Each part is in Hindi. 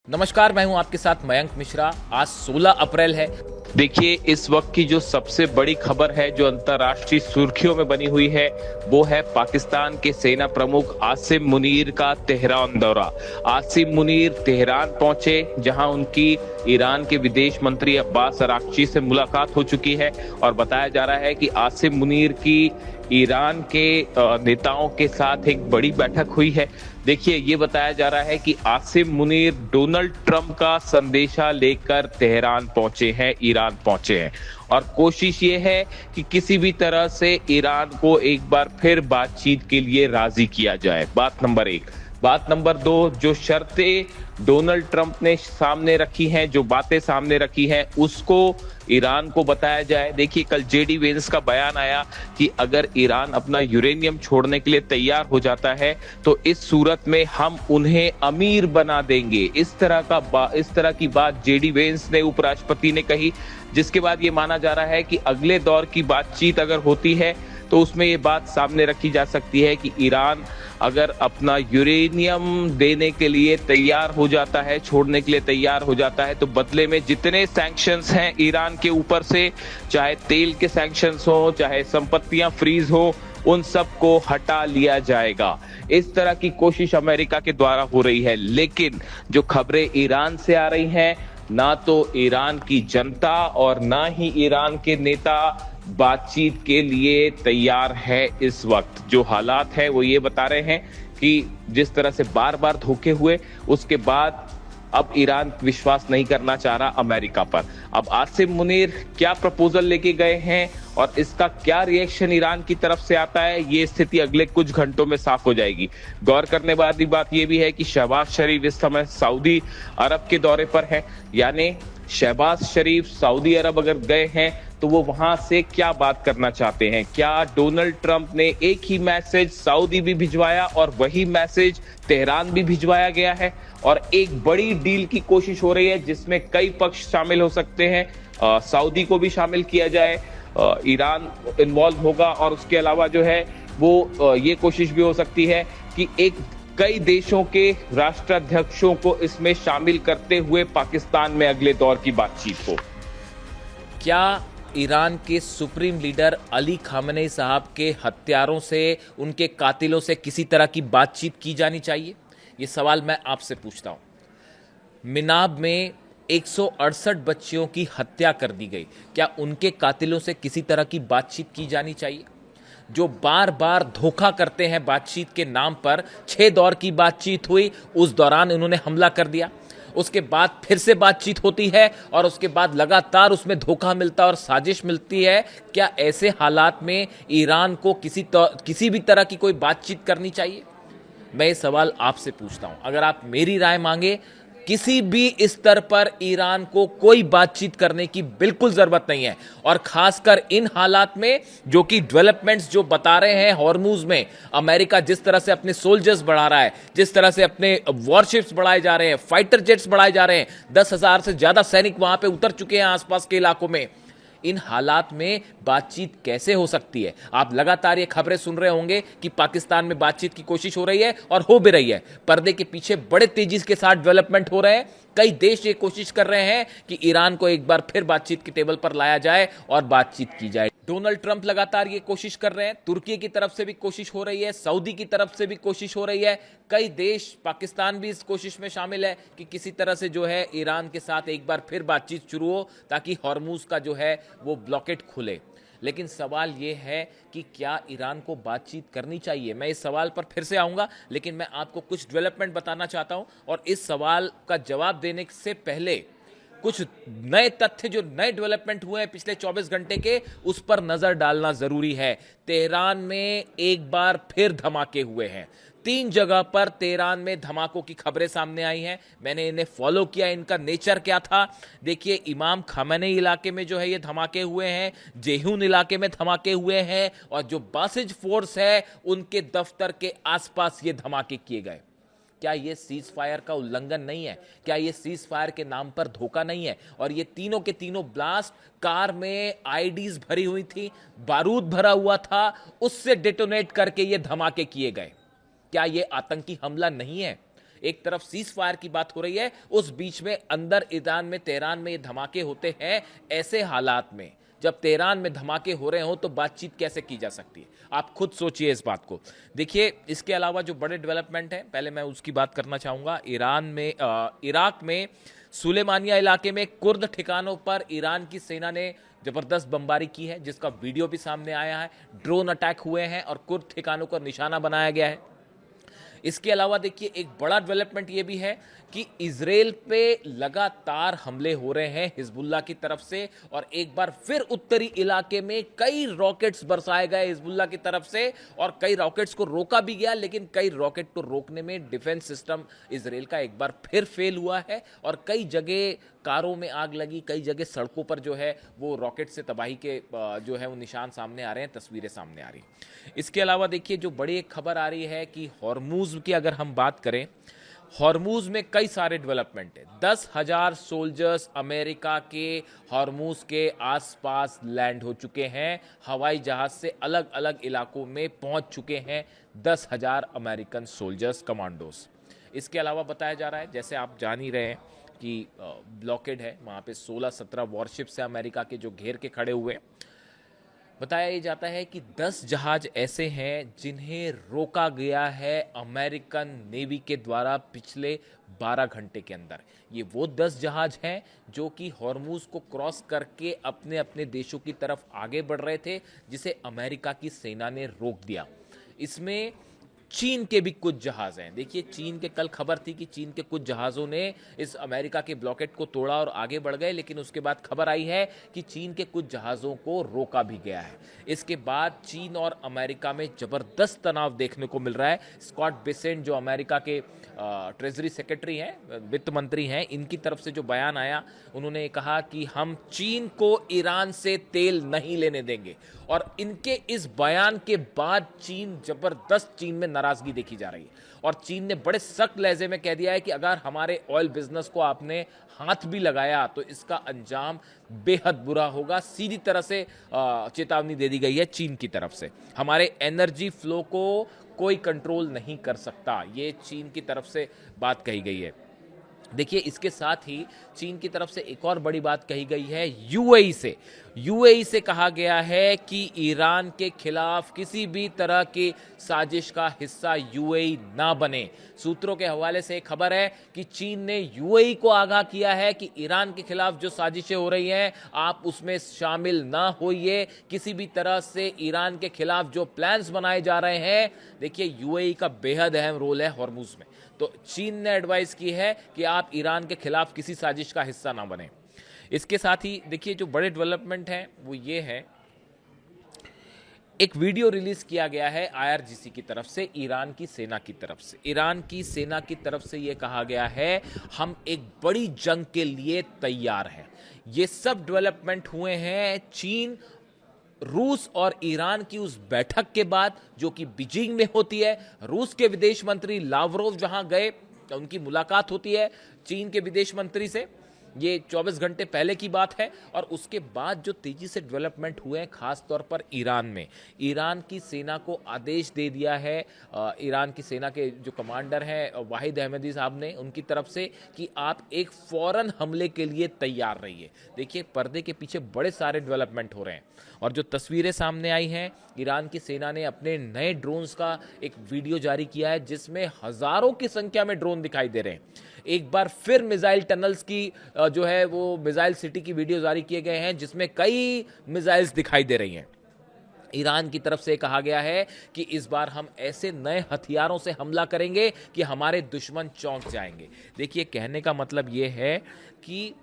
नमस्कार, मैं हूं आपके साथ मयंक मिश्रा। आज 16 अप्रैल है। देखिए, इस वक्त की जो सबसे बड़ी खबर है जो अंतर्राष्ट्रीय सुर्खियों में बनी हुई है वो है पाकिस्तान के सेना प्रमुख आसिम मुनीर का तेहरान दौरा। आसिम मुनीर तेहरान पहुंचे, जहां उनकी ईरान के विदेश मंत्री अब्बास अराक्ची से मुलाकात हो चुकी है और बताया जा रहा है कि आसिम मुनीर की ईरान के नेताओं के साथ एक बड़ी बैठक हुई है। देखिए, ये बताया जा रहा है कि आसिम मुनीर डोनाल्ड ट्रंप का संदेशा लेकर तेहरान पहुंचे हैं, ईरान पहुंचे हैं और कोशिश ये है कि किसी भी तरह से ईरान को एक बार फिर बातचीत के लिए राजी किया जाए। बात नंबर एक। बात नंबर दो, जो शर्तें डोनाल्ड ट्रंप ने सामने रखी हैं, जो बातें सामने रखी हैं, उसको ईरान को बताया जाए। देखिए, कल जेडी वेंस का बयान आया कि अगर ईरान अपना यूरेनियम छोड़ने के लिए तैयार हो जाता है तो इस सूरत में हम उन्हें अमीर बना देंगे। इस तरह की बात जेडी वेंस ने, उपराष्ट्रपति ने कही, जिसके बाद ये माना जा रहा है कि अगले दौर की बातचीत अगर होती है तो उसमें ये बात सामने रखी जा सकती है कि ईरान अगर अपना यूरेनियम देने के लिए तैयार हो जाता है, छोड़ने के लिए तैयार हो जाता है, तो बदले में जितने सैंक्शंस हैं ईरान के ऊपर से, चाहे तेल के सैंक्शंस हो, चाहे संपत्तियां फ्रीज हो, उन सब को हटा लिया जाएगा। इस तरह की कोशिश अमेरिका के द्वारा हो रही है। लेकिन जो खबरें ईरान से आ रही हैं, ना तो ईरान की जनता और ना ही ईरान के नेता बातचीत के लिए तैयार है। इस वक्त जो हालात है वो ये बता रहे हैं कि जिस तरह से बार बार धोखे हुए, उसके बाद अब ईरान विश्वास नहीं करना चाह रहा अमेरिका पर। अब आसिम मुनीर क्या प्रपोजल लेके गए हैं और इसका क्या रिएक्शन ईरान की तरफ से आता है, ये स्थिति अगले कुछ घंटों में साफ हो जाएगी। गौर करने वाली बात ये भी है कि शहबाज शरीफ इस समय सऊदी अरब के दौरे पर है। यानी शहबाज शरीफ सऊदी अरब अगर गए हैं तो वो वहां से क्या बात करना चाहते हैं? क्या डोनाल्ड ट्रंप ने एक ही मैसेज सऊदी भी भिजवाया और वही मैसेज तेहरान भी भिजवाया गया है और एक बड़ी डील की कोशिश हो रही है जिसमें कई पक्ष शामिल हो सकते हैं। सऊदी को भी शामिल किया जाए, ईरान इन्वॉल्व होगा और उसके अलावा जो है वो ये कोशिश भी हो सकती है कि कई देशों के राष्ट्राध्यक्षों को इसमें शामिल करते हुए पाकिस्तान में अगले दौर की बातचीत हो। क्या ईरान के सुप्रीम लीडर अली खामेनेई साहब के हत्यारों से, उनके कातिलों से किसी तरह की बातचीत की जानी चाहिए? ये सवाल मैं आपसे पूछता हूं। मिनाब में 168 बच्चियों की हत्या कर दी गई। क्या उनके कातिलों से किसी तरह की बातचीत की जानी चाहिए? जो बार बार धोखा करते हैं बातचीत के नाम पर। 6 दौर की बातचीत हुई, उस दौरान इन्होंने हमला कर दिया, उसके बाद फिर से बातचीत होती है और उसके बाद लगातार उसमें धोखा मिलता और साजिश मिलती है। क्या ऐसे हालात में ईरान को किसी भी तरह की कोई बातचीत करनी चाहिए? मैं ये सवाल आपसे पूछता हूं। अगर आप मेरी राय मांगे, किसी भी स्तर पर ईरान को कोई बातचीत करने की बिल्कुल जरूरत नहीं है। और खासकर इन हालात में जो कि डेवलपमेंट्स जो बता रहे हैं, हॉर्मुज में अमेरिका जिस तरह से अपने सोल्जर्स बढ़ा रहा है, जिस तरह से अपने वॉरशिप्स बढ़ाए जा रहे हैं, फाइटर जेट्स बढ़ाए जा रहे हैं, 10,000 से ज्यादा सैनिक वहां पे उतर चुके हैं आसपास के इलाकों में। इन हालात में बातचीत कैसे हो सकती है? आप लगातार ये खबरें सुन रहे होंगे कि पाकिस्तान में बातचीत की कोशिश हो रही है और हो भी रही है। पर्दे के पीछे बड़े तेजी के साथ डेवलपमेंट हो रहे हैं। कई देश ये कोशिश कर रहे हैं कि ईरान को एक बार फिर बातचीत की टेबल पर लाया जाए और बातचीत की जाए। डोनाल्ड ट्रंप लगातार ये कोशिश कर रहे हैं, तुर्की की तरफ से भी कोशिश हो रही है, सऊदी की तरफ से भी कोशिश हो रही है, कई देश, पाकिस्तान भी इस कोशिश में शामिल है कि किसी तरह से जो है ईरान के साथ एक बार फिर बातचीत शुरू हो ताकि हॉर्मुज का जो है वो ब्लॉकेट खुले। लेकिन सवाल यह है कि क्या ईरान को बातचीत करनी चाहिए? मैं इस सवाल पर फिर से आऊंगा, लेकिन मैं आपको कुछ डेवलपमेंट बताना चाहता हूं और इस सवाल का जवाब देने से पहले कुछ नए तथ्य, जो नए डेवलपमेंट हुए हैं पिछले 24 घंटे के, उस पर नजर डालना जरूरी है। तेहरान में एक बार फिर धमाके हुए हैं। 3 जगह पर तेहरान में धमाकों की खबरें सामने आई हैं। मैंने इन्हें फॉलो किया, इनका नेचर क्या था। देखिए, इमाम खामेनेई इलाके में जो है ये धमाके उए हैं, जेहून इलाके में धमाके हुए हैं और जो बासिज फोर्स है उनके दफ्तर के आसपास ये धमाके किए गए। क्या ये सीज फायर का उल्लंघन नहीं है? क्या ये सीज फायर के नाम पर धोखा नहीं है? और ये तीनों के तीनों ब्लास्ट कार में आईडीज भरी हुई थी, बारूद भरा हुआ था, उससे डेटोनेट करके ये धमाके किए गए। क्या ये आतंकी हमला नहीं है? एक तरफ सीज फायर की बात हो रही है, उस बीच में अंदर ईरान में, तेहरान में ये धमाके होते हैं। ऐसे हालात में जब तेहरान में धमाके हो रहे हो तो बातचीत कैसे की जा सकती है? आप खुद सोचिए इस बात को। देखिए, इसके अलावा जो बड़े डेवलपमेंट हैं, पहले मैं उसकी बात करना चाहूंगा। इराक में सुलेमानिया इलाके में कुर्द ठिकानों पर ईरान की सेना ने जबरदस्त बमबारी की है, जिसका वीडियो भी सामने आया है। ड्रोन अटैक हुए हैं और कुर्द ठिकानों को निशाना बनाया गया है। इसके अलावा देखिए, एक बड़ा डेवलपमेंट ये भी है कि इजराइल पे लगातार हमले हो रहे हैं हिजबुल्लाह की तरफ से, और एक बार फिर उत्तरी इलाके में कई रॉकेट्स बरसाए गए हिजबुल्लाह की तरफ से, और कई रॉकेट्स को रोका भी गया, लेकिन कई रॉकेट को रोकने में डिफेंस सिस्टम इजराइल का एक बार फिर फेल हुआ है, और कई जगह कारों में आग लगी, कई जगह सड़कों पर जो है वो रॉकेट से तबाही के जो है वो निशान सामने आ रहे हैं, तस्वीरें सामने आ रही हैं। इसके अलावा देखिए, जो बड़ी एक खबर आ रही है कि हॉर्मूज की अगर हम बात करें, हॉर्मूज में कई सारे डेवलपमेंट है। 10,000 सोल्जर्स अमेरिका के हॉर्मूज के आसपास लैंड हो चुके हैं, हवाई जहाज से अलग अलग इलाकों में पहुंच चुके हैं 10,000 अमेरिकन सोल्जर्स, कमांडोज। इसके अलावा बताया जा रहा है, जैसे आप जान ही रहे हैं कि ब्लॉकेड है वहाँ पे, 16-17 वॉरशिप्स है अमेरिका के जो घेर के खड़े हुए। बताया ये जाता है कि 10 जहाज ऐसे हैं जिन्हें रोका गया है अमेरिकन नेवी के द्वारा पिछले 12 घंटे के अंदर। ये वो 10 जहाज हैं जो कि हॉर्मूज को क्रॉस करके अपने अपने देशों की तरफ आगे बढ़ रहे थे, जिसे अमेरिका की सेना ने रोक दिया। इसमें चीन के भी कुछ जहाज हैं। देखिए, चीन के कल खबर थी कि चीन के कुछ जहाज़ों ने इस अमेरिका के ब्लॉकेट को तोड़ा और आगे बढ़ गए, लेकिन उसके बाद खबर आई है कि चीन के कुछ जहाज़ों को रोका भी गया है। इसके बाद चीन और अमेरिका में ज़बरदस्त तनाव देखने को मिल रहा है। स्कॉट बेसेंट जो अमेरिका के ट्रेजरी सेक्रेटरी हैं, वित्त मंत्री हैं, इनकी तरफ से जो बयान आया, उन्होंने कहा कि हम चीन को ईरान से तेल नहीं लेने देंगे, और इनके इस बयान के बाद चीन में नाराजगी देखी जा रही है, और चीन ने बड़े सख्त लहजे में कह दिया है कि अगर हमारे ऑयल बिजनेस को आपने हाथ भी लगाया तो इसका अंजाम बेहद बुरा होगा। सीधी तरह से चेतावनी दे दी गई है चीन की तरफ से। हमारे एनर्जी फ्लो को कोई कंट्रोल नहीं कर सकता, ये चीन की तरफ से बात कही गई है। देखिए, इसके साथ ही चीन की तरफ से एक और बड़ी बात कही गई है यूएई से कहा गया है कि ईरान के खिलाफ किसी भी तरह की साजिश का हिस्सा यूएई ना बने। सूत्रों के हवाले से एक खबर है कि चीन ने यूएई को आगाह किया है कि ईरान के खिलाफ जो साजिशें हो रही हैं, आप उसमें शामिल ना होइए। किसी भी तरह से ईरान के खिलाफ जो प्लान्स बनाए जा रहे हैं, देखिए, यूएई का बेहद अहम रोल है हॉर्मूज में, तो चीन ने एडवाइस की है कि आप ईरान के खिलाफ किसी साजिश का हिस्सा ना बने। इसके साथ ही देखिए, जो बड़े डेवलपमेंट हैं वो ये है, एक वीडियो रिलीज किया गया है आईआरजीसी की तरफ से, ईरान की सेना की तरफ से। ईरान की सेना की तरफ से ये कहा गया है, हम एक बड़ी जंग के लिए तैयार हैं। ये सब डेवलपमेंट हुए हैं चीन, रूस और ईरान की उस बैठक के बाद जो कि बीजिंग में होती है। रूस के विदेश मंत्री लावरोव जहां गए, उनकी मुलाकात होती है चीन के विदेश मंत्री से। ये 24 घंटे पहले की बात है, और उसके बाद जो तेजी से डेवलपमेंट हुए हैं, खास तौर पर ईरान में, ईरान की सेना को आदेश दे दिया है ईरान की सेना के जो कमांडर हैं वाहिद अहमदी साहब ने, उनकी तरफ से, कि आप एक फौरन हमले के लिए तैयार रहिए। देखिए, पर्दे के पीछे बड़े सारे डेवलपमेंट हो रहे हैं, और जो तस्वीरें सामने आई हैं, ईरान की सेना ने अपने नए ड्रोन्स का एक वीडियो जारी किया है जिसमें हजारों की संख्या में ड्रोन दिखाई दे रहे हैं। एक बार फिर मिसाइल टनल्स की जो है वो मिसाइल सिटी की वीडियो जारी किए गए हैं जिसमें कई मिसाइल्स दिखाई दे रही हैं। ईरान की तरफ से कहा गया है कि इस बार हम ऐसे नए हथियारों से हमला करेंगे कि हमारे दुश्मन चौंक जाएंगे। देखिए, कहने का मतलब ये है कि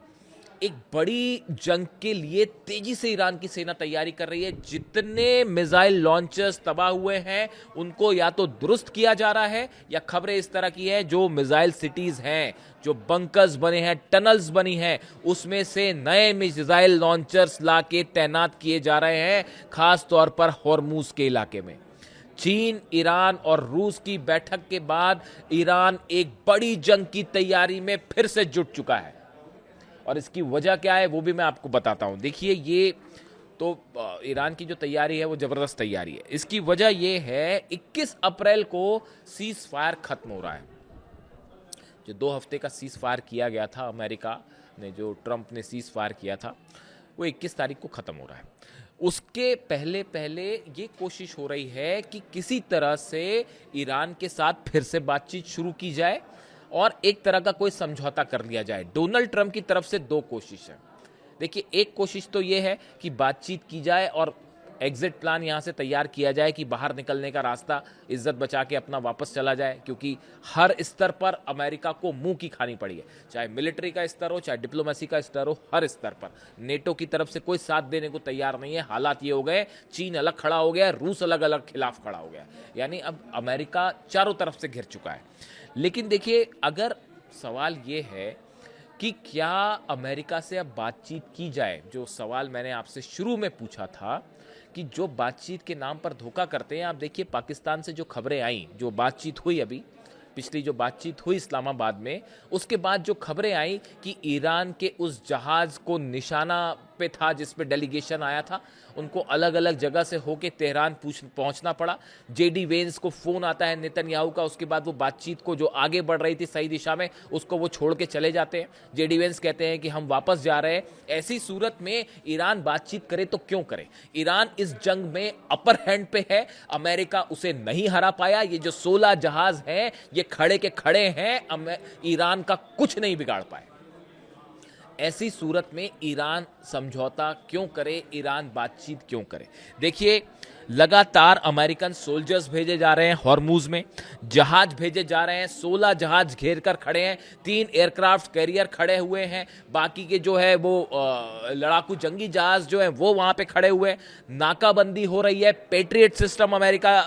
एक बड़ी जंग के लिए तेजी से ईरान की सेना तैयारी कर रही है। जितने मिसाइल लॉन्चर्स तबाह हुए हैं उनको या तो दुरुस्त किया जा रहा है, या खबरें इस तरह की है जो मिसाइल सिटीज हैं, जो बंकर्स बने हैं, टनल्स बनी हैं, उसमें से नए मिसाइल लॉन्चर्स लाके तैनात किए जा रहे हैं, खास तौर पर हॉर्मूज के इलाके में। चीन, ईरान और रूस की बैठक के बाद ईरान एक बड़ी जंग की तैयारी में फिर से जुट चुका है, और इसकी वजह क्या है वो भी मैं आपको बताता हूं। देखिए, ये तो ईरान की जो तैयारी है वो जबरदस्त तैयारी है। इसकी वजह ये है, 21 अप्रैल को सीज फायर खत्म हो रहा है। जो 2 हफ्ते का सीज फायर किया गया था, अमेरिका ने जो ट्रंप ने सीज फायर किया था, वो 21 तारीख को ख़त्म हो रहा है। उसके पहले पहले ये कोशिश हो रही है कि किसी तरह से ईरान के साथ फिर से बातचीत शुरू की जाए और एक तरह का कोई समझौता कर लिया जाए। डोनाल्ड ट्रंप की तरफ से 2 कोशिश है। देखिए, एक कोशिश तो ये है कि बातचीत की जाए और एग्जिट प्लान यहाँ से तैयार किया जाए कि बाहर निकलने का रास्ता इज्जत बचा के अपना वापस चला जाए, क्योंकि हर स्तर पर अमेरिका को मुंह की खानी पड़ी है, चाहे मिलिट्री का स्तर हो, चाहे डिप्लोमेसी का स्तर हो, हर स्तर पर नेटो की तरफ से कोई साथ देने को तैयार नहीं है। हालात ये हो गए, चीन अलग खड़ा हो गया, रूस अलग अलग खिलाफ खड़ा हो गया, यानी अब अमेरिका चारों तरफ से घिर चुका है। लेकिन देखिए, अगर सवाल ये है कि क्या अमेरिका से अब बातचीत की जाए, जो सवाल मैंने आपसे शुरू में पूछा था कि जो बातचीत के नाम पर धोखा करते हैं। आप देखिए, पाकिस्तान से जो खबरें आई, जो बातचीत हुई अभी पिछली जो बातचीत हुई इस्लामाबाद में, उसके बाद जो खबरें आई कि ईरान के उस जहाज को निशाना पे था जिस पे डेलीगेशन आया था, उनको अलग अलग जगह से होके तेहरान पहुंचना पड़ा। जेडी वेंस को फोन आता है नेतन्याहू का, उसके बाद वो बातचीत को जो आगे बढ़ रही थी सही दिशा में, उसको वो छोड़ के चले जाते हैं। जेडी वेंस कहते हैं कि हम वापस जा रहे हैं। ऐसी सूरत में ईरान बातचीत करे तो क्यों करे? ईरान इस जंग में अपर हैंड पे है, अमेरिका उसे नहीं हरा पाया। ये जो 16 जहाज हैं, ये खड़े के खड़े हैं, ईरान का कुछ नहीं बिगाड़ पाए। ऐसी सूरत में ईरान समझौता क्यों करे, ईरान बातचीत क्यों करे? देखिए, लगातार अमेरिकन सोल्जर्स भेजे जा रहे हैं हॉर्मूज में, जहाज भेजे जा रहे हैं, 16 जहाज घेर कर खड़े हैं, 3 एयरक्राफ्ट कैरियर खड़े हुए हैं, बाकी के जो है वो लड़ाकू जंगी जहाज जो है वो वहां पे खड़े हुए हैं, नाकाबंदी हो रही है, पेट्रियट सिस्टम अमेरिका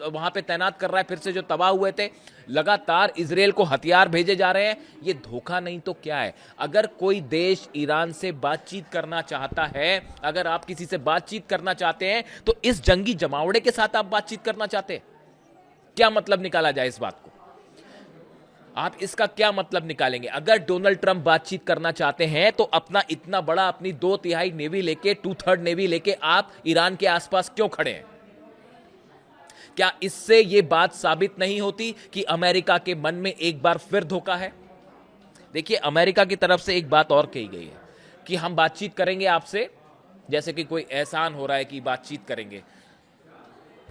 वहां पे तैनात कर रहा है, फिर से जो तबाह हुए थे। लगातार इजराइल को हथियार भेजे जा रहे हैं। ये धोखा नहीं तो क्या है? अगर कोई देश ईरान से बातचीत करना चाहता है, अगर आप किसी से बातचीत करना चाहते हैं, तो इस जंगी जमावड़े के साथ आप बातचीत करना चाहते हैं? क्या मतलब निकाला जाए इस बात को? आप इसका क्या मतलब निकालेंगे? अगर डोनाल्ड ट्रंप बातचीत करना चाहते हैं तो अपना इतना बड़ा, अपनी 2/3 नेवी लेके, 2/3 नेवी लेके आप ईरान के आसपास क्यों खड़े हैं? क्या इससे यह बात साबित नहीं होती कि अमेरिका के मन में एक बार फिर धोखा है? देखिए, अमेरिका की तरफ से एक बात और कही गई है कि हम बातचीत करेंगे आपसे, जैसे कि कोई एहसान हो रहा है कि बातचीत करेंगे।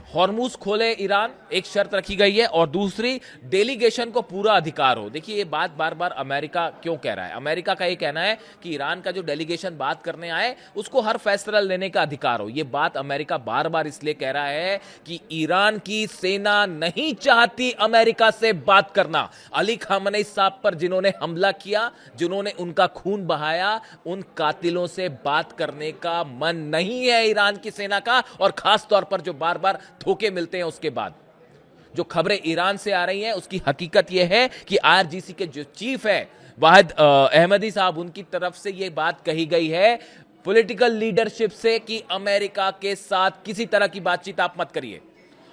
हॉर्मूज खोले ईरान, एक शर्त रखी गई है, और दूसरी, डेलीगेशन को पूरा अधिकार हो। देखिए, ये बात बार बार अमेरिका क्यों कह रहा है? अमेरिका का ये कहना है कि ईरान का जो डेलीगेशन बात करने आए, उसको हर फैसला लेने का अधिकार हो। ये बात अमेरिका बार बार इसलिए कह रहा है कि ईरान की सेना नहीं चाहती अमेरिका से बात करना। अली खामनेई साहब पर जिन्होंने हमला किया, जिन्होंने उनका खून बहाया, उन कातिलों से बात करने का मन नहीं है ईरान की सेना का। और खास तौर पर जो बार बार धोखे मिलते हैं, उसके बाद जो खबरें ईरान से आ रही हैं, उसकी हकीकत यह है कि आईआरजीसी के जो चीफ है वाहिद अहमदी साहब, उनकी तरफ से यह बात कही गई है पॉलिटिकल लीडरशिप से कि अमेरिका के साथ किसी तरह की बातचीत आप मत करिए,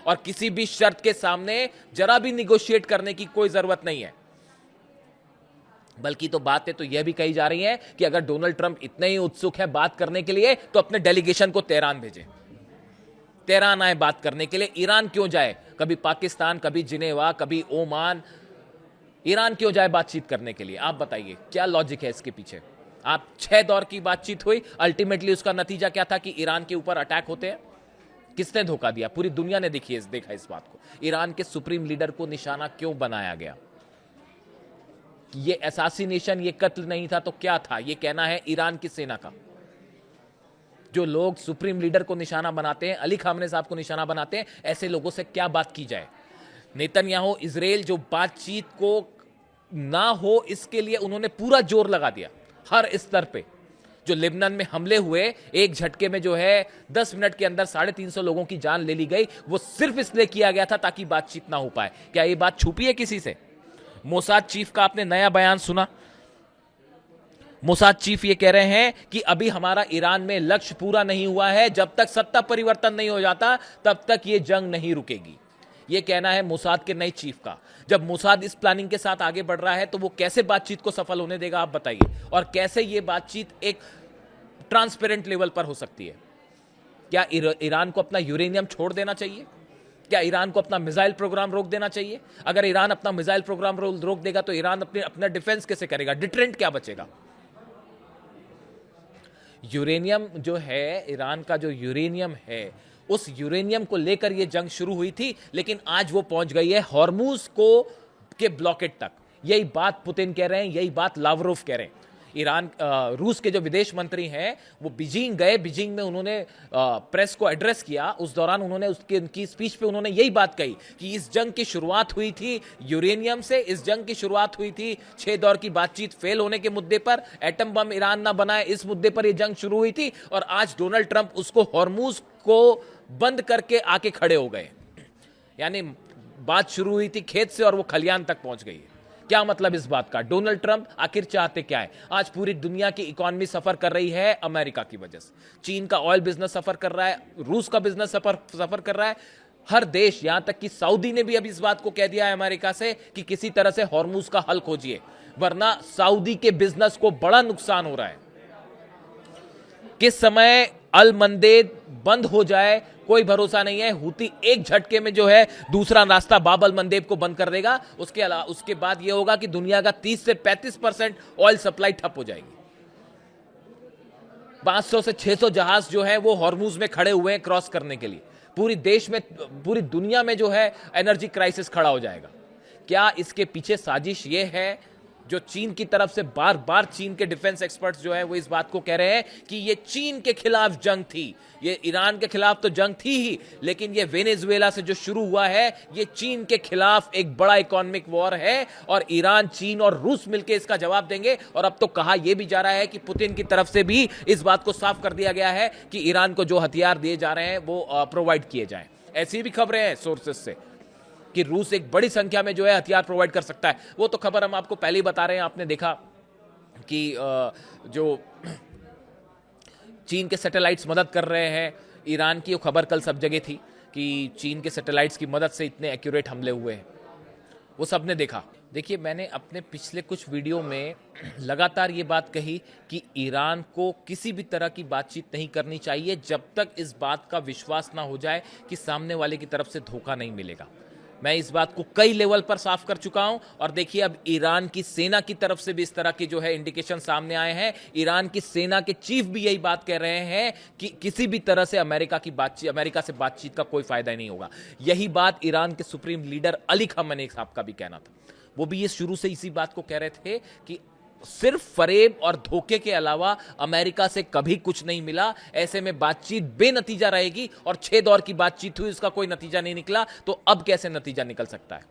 और किसी भी शर्त के सामने जरा भी निगोशिएट करने की कोई जरूरत नहीं है। बल्कि तो बातें तो यह भी कही जा रही हैं कि अगर डोनाल्ड ट्रंप इतने ही उत्सुक है बात करने के लिए, तो अपने डेलीगेशन को तेहरान भेजे, तेहरान आए बात करने के लिए। ईरान क्यों जाए? कभी पाकिस्तान, कभी जिनेवा, कभी ओमान, ईरान क्यों जाए बातचीत करने के लिए? आप बताइए, क्या लॉजिक है इसके पीछे? आप 6 दौर की बातचीत हुई, अल्टीमेटली उसका नतीजा क्या था कि ईरान के ऊपर अटैक होते हैं। किसने धोखा दिया? पूरी दुनिया ने देखा इस बात को। ईरान के सुप्रीम लीडर को निशाना क्यों बनाया गया? ये असैसिनेशन, ये कत्ल नहीं था तो क्या था? ये कहना है ईरान की सेना का। जो लोग सुप्रीम लीडर को निशाना बनाते हैं, अली खामनेई साहब को निशाना बनाते हैं, ऐसे लोगों से क्या बात की जाए? नेतन्याहू, इजराइल जो बातचीत को ना हो इसके लिए उन्होंने पूरा जोर लगा दिया हर स्तर पे। जो लेबनान में हमले हुए, एक झटके में जो है 10 मिनट के अंदर 350 लोगों की जान ले ली गई, वो सिर्फ इसलिए किया गया था ताकि बातचीत ना हो पाए। क्या ये बात छुपी है किसी से? मोसाद चीफ का आपने नया बयान सुना? मोसाद चीफ ये कह रहे हैं कि अभी हमारा ईरान में लक्ष्य पूरा नहीं हुआ है, जब तक सत्ता परिवर्तन नहीं हो जाता तब तक ये जंग नहीं रुकेगी। ये कहना है मोसाद के नए चीफ का। जब मोसाद इस प्लानिंग के साथ आगे बढ़ रहा है तो वो कैसे बातचीत को सफल होने देगा, आप बताइए? और कैसे ये बातचीत एक ट्रांसपेरेंट लेवल पर हो सकती है? क्या ईरान को अपना यूरेनियम छोड़ देना चाहिए? क्या ईरान को अपना मिसाइल प्रोग्राम रोक देना चाहिए? अगर ईरान अपना मिसाइल प्रोग्राम रोक देगा तो ईरान अपना डिफेंस कैसे करेगा? डिटरेंट क्या बचेगा? यूरेनियम जो है, ईरान का जो यूरेनियम है, उस यूरेनियम को लेकर यह जंग शुरू हुई थी, लेकिन आज वो पहुंच गई है हॉर्मुज के ब्लॉकेट तक। यही बात पुतिन कह रहे हैं, यही बात लावरोव कह रहे हैं। रूस के जो विदेश मंत्री हैं वो बीजिंग गए, बीजिंग में उन्होंने प्रेस को एड्रेस किया। उस दौरान उन्होंने उनकी स्पीच पे उन्होंने यही बात कही कि इस जंग की शुरुआत हुई थी यूरेनियम से, इस जंग की शुरुआत हुई थी 6 दौर की बातचीत फेल होने के मुद्दे पर, एटम बम ईरान ना बनाए इस मुद्दे पर यह जंग शुरू हुई थी, और आज डोनाल्ड ट्रंप उसको हॉर्मुज को बंद करके आके खड़े हो गए। यानी बात शुरू हुई थी खेत से और वो खलियान तक पहुंच गई है। क्या मतलब इस बात का? डोनाल्ड ट्रंप आखिर चाहते क्या है? आज पूरी दुनिया की इकोनॉमी सफर कर रही है अमेरिका की वजह से। चीन का ऑयल बिजनेस सफर कर रहा है, रूस का बिजनेस सफर कर रहा है, हर देश, यहां तक कि सऊदी ने भी अब इस बात को कह दिया है अमेरिका से कि किसी तरह से हॉर्मुज का हल खोजिए, वरना सऊदी के बिजनेस को बड़ा नुकसान हो रहा है। किस समय अल मंदेब बंद हो जाए कोई भरोसा नहीं है। हूती एक झटके में जो है दूसरा रास्ता बाब अल मंदेब को बंद कर देगा। उसके बाद यह होगा कि दुनिया का 30 से 35% ऑयल सप्लाई ठप हो जाएगी। 500 से 600 जहाज जो है वो हॉर्मुज में खड़े हुए हैं क्रॉस करने के लिए। पूरी दुनिया में जो है एनर्जी क्राइसिस खड़ा हो जाएगा। क्या इसके पीछे साजिश ये है? जो चीन की तरफ से बार बार चीन के डिफेंस एक्सपर्ट्स जो है वो इस बात को कह रहे हैं कि ये चीन के खिलाफ जंग थी, ये ईरान के खिलाफ तो जंग थी ही, लेकिन ये वेनेजुएला से जो शुरू हुआ है ये चीन के खिलाफ एक बड़ा इकोनॉमिक वॉर है, और ईरान, चीन और रूस मिलकर इसका जवाब देंगे। और अब तो कहा यह भी जा रहा है कि पुतिन की तरफ से भी इस बात को साफ कर दिया गया है कि ईरान को जो हथियार दिए जा रहे हैं वो प्रोवाइड किए जाएं। ऐसी भी खबरें हैं सोर्सेस से कि रूस एक बड़ी संख्या में जो है हथियार प्रोवाइड कर सकता है। वो तो खबर हम आपको पहले ही बता रहे हैं। आपने देखा कि जो चीन के सैटेलाइट्स मदद कर रहे हैं ईरान की, वो खबर कल सब जगह थी कि चीन के सैटेलाइट्स की मदद से इतने एक्यूरेट हमले हुए हैं, वो सबने देखा। देखिए, मैंने अपने पिछले कुछ वीडियो में लगातार ये बात कही कि ईरान को किसी भी तरह की बातचीत नहीं करनी चाहिए जब तक इस बात का विश्वास ना हो जाए कि सामने वाले की तरफ से धोखा नहीं मिलेगा। मैं इस बात को कई लेवल पर साफ कर चुका हूं, और देखिए अब ईरान की सेना की तरफ से भी इस तरह के जो है इंडिकेशन सामने आए हैं। ईरान की सेना के चीफ भी यही बात कह रहे हैं कि किसी भी तरह से अमेरिका से बातचीत का कोई फायदा नहीं होगा। यही बात ईरान के सुप्रीम लीडर अली खामेनी साहब का भी कहना था। वो भी ये शुरू से इसी बात को कह रहे थे कि सिर्फ फरेब और धोखे के अलावा अमेरिका से कभी कुछ नहीं मिला, ऐसे में बातचीत बेनतीजा रहेगी। और 6 दौर की बातचीत हुई, उसका कोई नतीजा नहीं निकला, तो अब कैसे नतीजा निकल सकता है?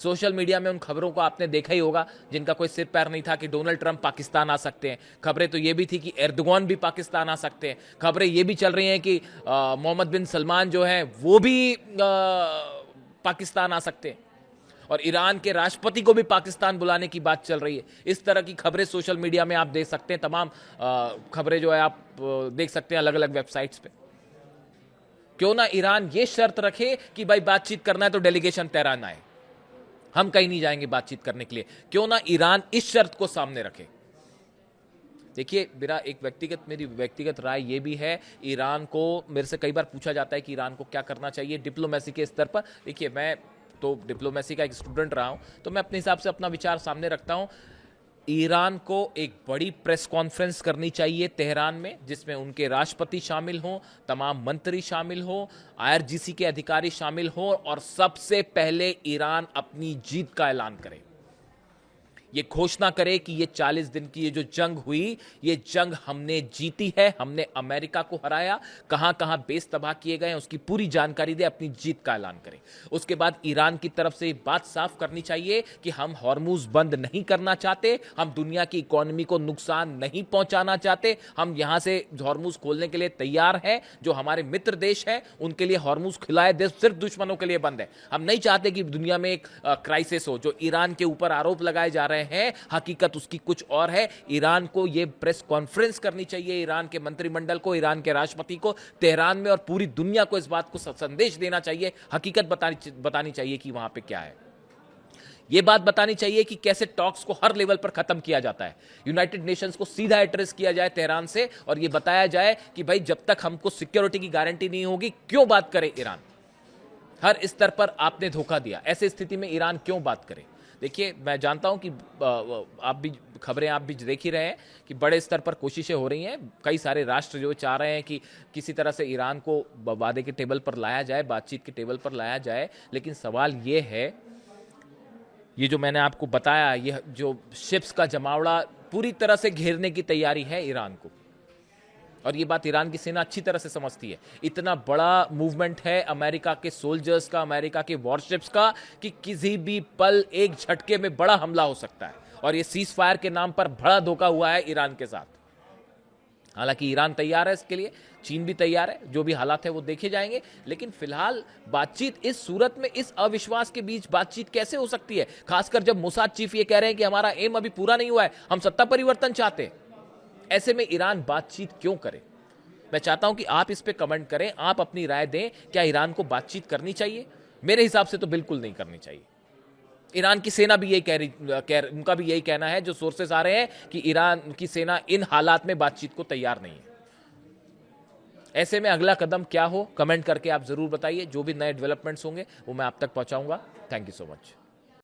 सोशल मीडिया में उन खबरों को आपने देखा ही होगा जिनका कोई सिर पैर नहीं था कि डोनाल्ड ट्रंप पाकिस्तान आ सकते हैं। खबरें तो ये भी थी कि एर्दोगान भी पाकिस्तान आ सकते हैं। खबरें ये भी चल रही हैं कि मोहम्मद बिन सलमान जो है वो भी पाकिस्तान आ सकते हैं, और ईरान के राष्ट्रपति को भी पाकिस्तान बुलाने की बात चल रही है। इस तरह की खबरें सोशल मीडिया में आप देख सकते हैं। तमाम खबरें जो है आप देख सकते हैं अलग अलग वेबसाइट्स पे। क्यों ना ईरान ये शर्त रखे कि भाई बातचीत करना है तो डेलीगेशन तेहरान आए, हम कहीं नहीं जाएंगे बातचीत करने के लिए। क्यों ना ईरान इस शर्त को सामने रखे। देखिए, मेरी व्यक्तिगत राय ये भी है, ईरान को मेरे से कई बार पूछा जाता है कि ईरान को क्या करना चाहिए डिप्लोमेसी के स्तर पर। देखिए, मैं तो डिप्लोमेसी का एक स्टूडेंट रहा हूं, तो मैं अपने हिसाब से अपना विचार सामने रखता हूं। ईरान को एक बड़ी प्रेस कॉन्फ्रेंस करनी चाहिए तेहरान में, जिसमें उनके राष्ट्रपति शामिल हों, तमाम मंत्री शामिल हों, IRGC के अधिकारी शामिल हों, और सबसे पहले ईरान अपनी जीत का ऐलान करे। ये घोषणा करे कि ये 40 दिन की ये जो जंग हुई, ये जंग हमने जीती है, हमने अमेरिका को हराया, कहां कहां बेस तबाह किए गए हैं उसकी पूरी जानकारी दे, अपनी जीत का ऐलान करे। उसके बाद ईरान की तरफ से बात साफ करनी चाहिए कि हम हॉर्मुज बंद नहीं करना चाहते, हम दुनिया की इकोनॉमी को नुकसान नहीं पहुंचाना चाहते, हम यहां से हॉर्मुज खोलने के लिए तैयार हैं। जो हमारे मित्र देश हैं उनके लिए हॉर्मुज खुलाए दे, सिर्फ दुश्मनों के लिए बंद है। हम नहीं चाहते कि दुनिया में एक क्राइसिस हो। जो ईरान के ऊपर आरोप लगाए जा रहे हैं, हकीकत उसकी कुछ और है। ईरान को यह प्रेस कॉन्फ्रेंस करनी चाहिए, ईरान के मंत्रिमंडल को, ईरान के राष्ट्रपति को तेहरान में, और पूरी दुनिया को इस बात को संदेश देना चाहिए, हकीकत बतानी चाहिए कि वहां पे क्या है। यह बात बतानी चाहिए कि कैसे टॉक्स को हर लेवल पर खत्म किया जाता है। यूनाइटेड नेशंस को सीधा एड्रेस किया जाए तेहरान से, और यह बताया जाए कि भाई जब तक हमको सिक्योरिटी की गारंटी नहीं होगी क्यों बात करे ईरान। हर स्तर पर आपने धोखा दिया। ऐसे स्थिति में ईरान क्यों बात करे? देखिए, मैं जानता हूं कि आप भी खबरें आप भी देख ही रहे हैं कि बड़े स्तर पर कोशिशें हो रही हैं। कई सारे राष्ट्र जो चाह रहे हैं कि किसी तरह से ईरान को वादे के टेबल पर लाया जाए, बातचीत के टेबल पर लाया जाए। लेकिन सवाल ये है, ये जो मैंने आपको बताया, ये जो शिप्स का जमावड़ा पूरी तरह से घेरने की तैयारी है ईरान को, और ये बात ईरान की सेना अच्छी तरह से समझती है। इतना बड़ा मूवमेंट है अमेरिका के सोल्जर्स का, अमेरिका के वॉरशिप्स का, कि किसी भी पल एक झटके में बड़ा हमला हो सकता है। और ये सीज फायर के नाम पर बड़ा धोखा हुआ है ईरान के साथ। हालांकि ईरान तैयार है इसके लिए, चीन भी तैयार है, जो भी हालात है वो देखे जाएंगे। लेकिन फिलहाल बातचीत इस सूरत में, इस अविश्वास के बीच बातचीत कैसे हो सकती है? खासकर जब मोसाद चीफ ये कह रहे हैं कि हमारा एम अभी पूरा नहीं हुआ है, हम सत्ता परिवर्तन चाहते हैं। ऐसे में ईरान बातचीत क्यों करे? मैं चाहता हूं कि आप इस पे कमेंट करें, आप अपनी राय दें। क्या ईरान को बातचीत करनी चाहिए? मेरे हिसाब से तो बिल्कुल नहीं करनी चाहिए। ईरान की सेना भी यही उनका भी यही कहना है, जो सोर्सेस आ रहे हैं, कि ईरान की सेना इन हालात में बातचीत को तैयार नहीं है। ऐसे में अगला कदम क्या हो, कमेंट करके आप जरूर बताइए। जो भी नए डेवलपमेंट्स होंगे वो मैं आप तक पहुंचाऊंगा। Thank you so much.